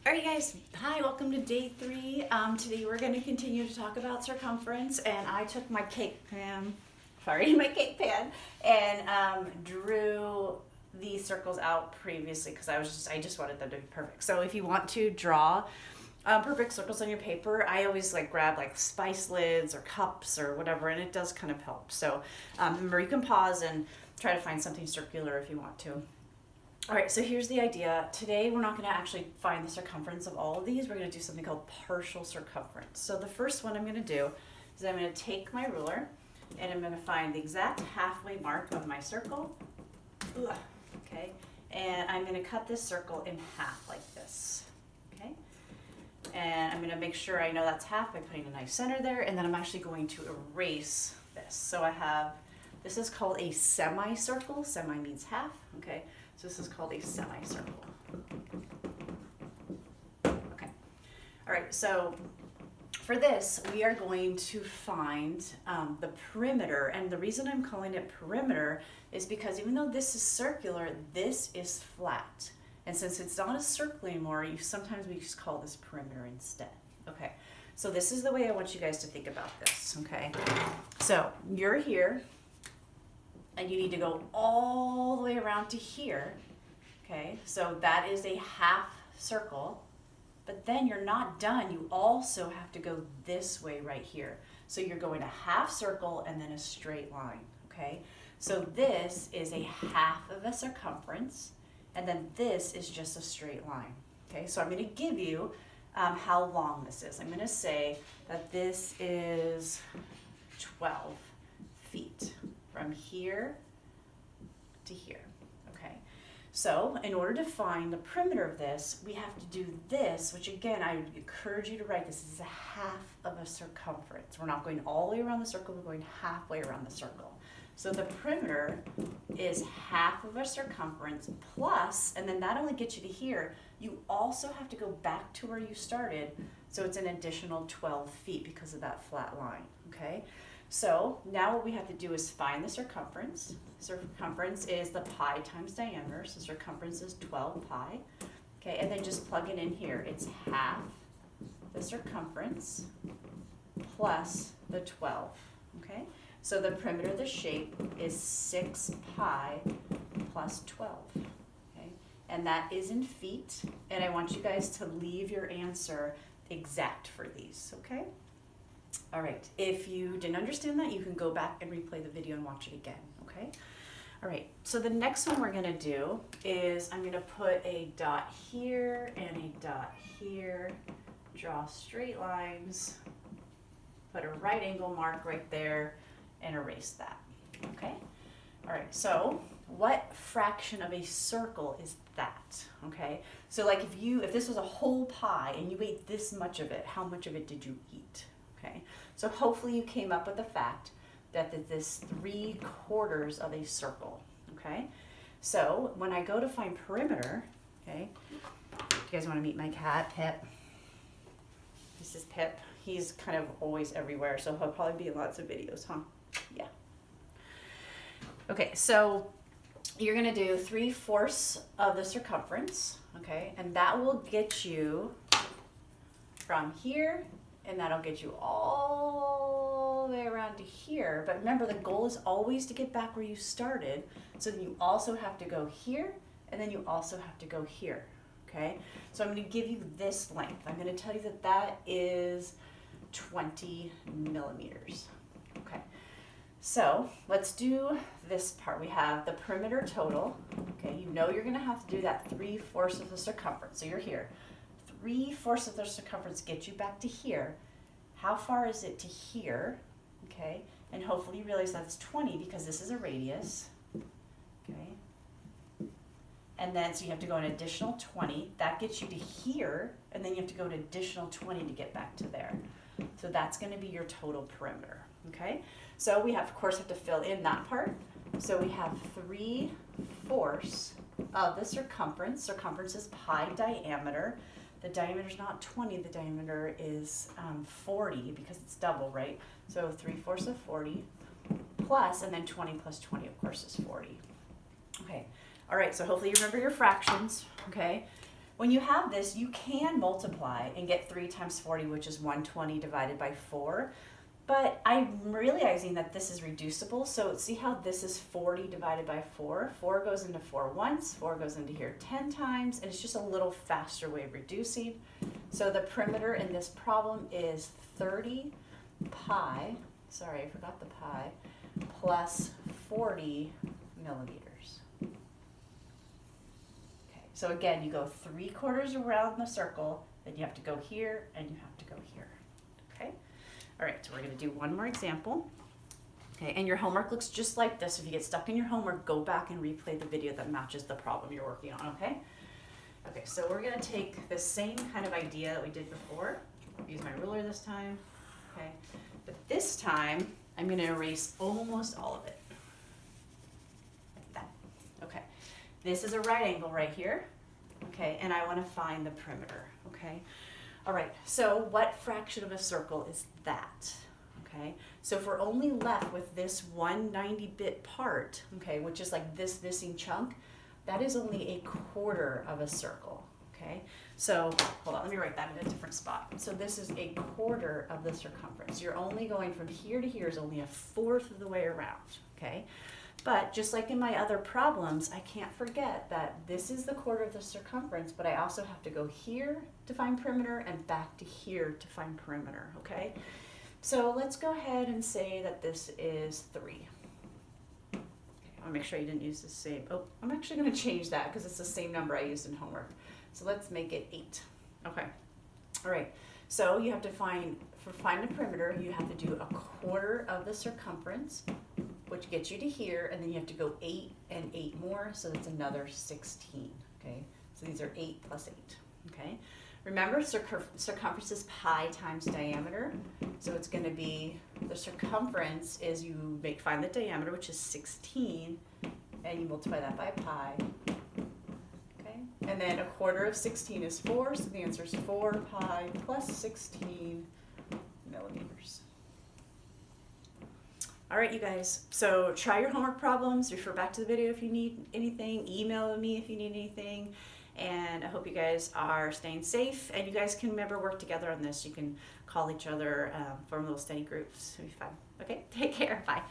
All right, guys. Hi, welcome to day 3. Today we're going to continue to talk about circumference, and I took my cake pan, and drew these circles out previously because I just wanted them to be perfect. So if you want to draw perfect circles on your paper, I always grab spice lids or cups or whatever, and it does kind of help. So remember, you can pause and try to find something circular if you want to. All right, so here's the idea. Today we're not going to actually find the circumference of all of these. We're going to do something called partial circumference. So the first one I'm going to do is I'm going to take my ruler and I'm going to find the exact halfway mark of my circle. Okay, and I'm going to cut this circle in half like this. Okay, and I'm going to make sure I know that's half by putting a nice center there, and then I'm actually going to erase this. So I have, this is called a semicircle. Semi means half. Okay. So this is called a semicircle. Okay. All right, so for this, we are going to find the perimeter. And the reason I'm calling it perimeter is because even though this is circular, this is flat. And since it's not a circle anymore, sometimes we just call this perimeter instead. Okay, so this is the way I want you guys to think about this, okay? So you're here, and you need to go all the way around to here, okay? So that is a half circle, but then you're not done. You also have to go this way right here. So you're going a half circle and then a straight line, okay? So this is a half of a circumference, and then this is just a straight line, okay? So I'm gonna give you how long this is. I'm gonna say that this is 12 feet. From here to here, okay? So in order to find the perimeter of this, we have to do this, which again, I would encourage you to write this as a half of a circumference. We're not going all the way around the circle, we're going halfway around the circle. So the perimeter is half of a circumference plus, and then that only gets you to here, you also have to go back to where you started, so it's an additional 12 feet because of that flat line, okay? So now what we have to do is find the circumference. Circumference is the pi times diameter, so circumference is 12 pi. Okay, and then just plug it in here. It's half the circumference plus the 12, okay? So the perimeter of the shape is 6 pi plus 12, okay? And that is in feet, and I want you guys to leave your answer exact for these, okay? All right, if you didn't understand that, you can go back and replay the video and watch it again, okay? All right, so the next one we're gonna do is I'm gonna put a dot here and a dot here, draw straight lines, put a right angle mark right there, and erase that, okay? All right, so what fraction of a circle is that, okay? So like if this was a whole pie and you ate this much of it, how much of it did you eat? Okay, so hopefully you came up with the fact that this 3/4 of a circle, okay? So when I go to find perimeter, okay, you guys want to meet my cat, Pip? This is Pip. He's kind of always everywhere, so he'll probably be in lots of videos, huh? Yeah. Okay, so you're going to do 3/4 of the circumference, okay, and that will get you from here, and that'll get you all the way around to here. But remember, the goal is always to get back where you started. So then you also have to go here, and then you also have to go here, okay? So I'm going to give you this length. I'm going to tell you that that is 20 millimeters, okay? So let's do this part. We have the perimeter total, okay? You know you're going to have to do that 3/4 of the circumference. So you're here. 3/4 of the circumference gets you back to here. How far is it to here? Okay, and hopefully you realize that's 20 because this is a radius. Okay, and then so you have to go an additional 20. That gets you to here, and then you have to go an additional 20 to get back to there. So that's going to be your total perimeter. Okay, so we have, of course, have to fill in that part. So we have 3/4 of the circumference. Circumference is pi diameter. The diameter is not 20, the diameter is 40 because it's double, right? So 3/4 of 40 plus, and then 20 plus 20, of course, is 40. Okay, all right, so hopefully you remember your fractions, okay? when you have this, you can multiply and get 3 times 40, which is 120 divided by 4. But I'm realizing that this is reducible. So see how this is 40 divided by 4? 4 goes into 4 once, 4 goes into here 10 times, and it's just a little faster way of reducing. So the perimeter in this problem is 30 pi, sorry, I forgot the pi, plus 40 millimeters. Okay, so again, you go 3/4 around the circle, then you have to go here, and you have to go here, okay? All right, so we're gonna do one more example. Okay, and your homework looks just like this. If you get stuck in your homework, go back and replay the video that matches the problem you're working on, okay? Okay, so we're gonna take the same kind of idea that we did before. Use my ruler this time, okay? But this time, I'm gonna erase almost all of it. Like that, okay? This is a right angle right here, okay? And I wanna find the perimeter, okay? All right, so what fraction of a circle is that? Okay, so if we're only left with this 1/90 part, okay, which is like this missing chunk, that is only 1/4 of a circle, okay? So, hold on, let me write that in a different spot. So this is 1/4 of the circumference. You're only going from here to here is only 1/4 of the way around, okay? But just like in my other problems, I can't forget that this is the 1/4 of the circumference, but I also have to go here to find perimeter and back to here to find perimeter, okay? So let's go ahead and say that this is 3. Okay, I'll make sure you didn't use the same, oh, I'm actually gonna change that because it's the same number I used in homework. So let's make it 8, okay. All right, so you have to find the perimeter, you have to do 1/4 of the circumference, which gets you to here, and then you have to go 8 and 8 more, so that's another 16, okay? So these are 8 plus 8, okay? Remember, circumference is pi times diameter, so it's gonna be, the circumference is find the diameter, which is 16, and you multiply that by pi, okay? And then 1/4 of 16 is 4, so the answer is 4 pi plus 16 millimeters. All right, you guys, so try your homework problems, refer back to the video if you need anything, email me if you need anything, and I hope you guys are staying safe, and you guys can remember work together on this. You can call each other, form little study groups. It'll be fun. Okay, take care, bye.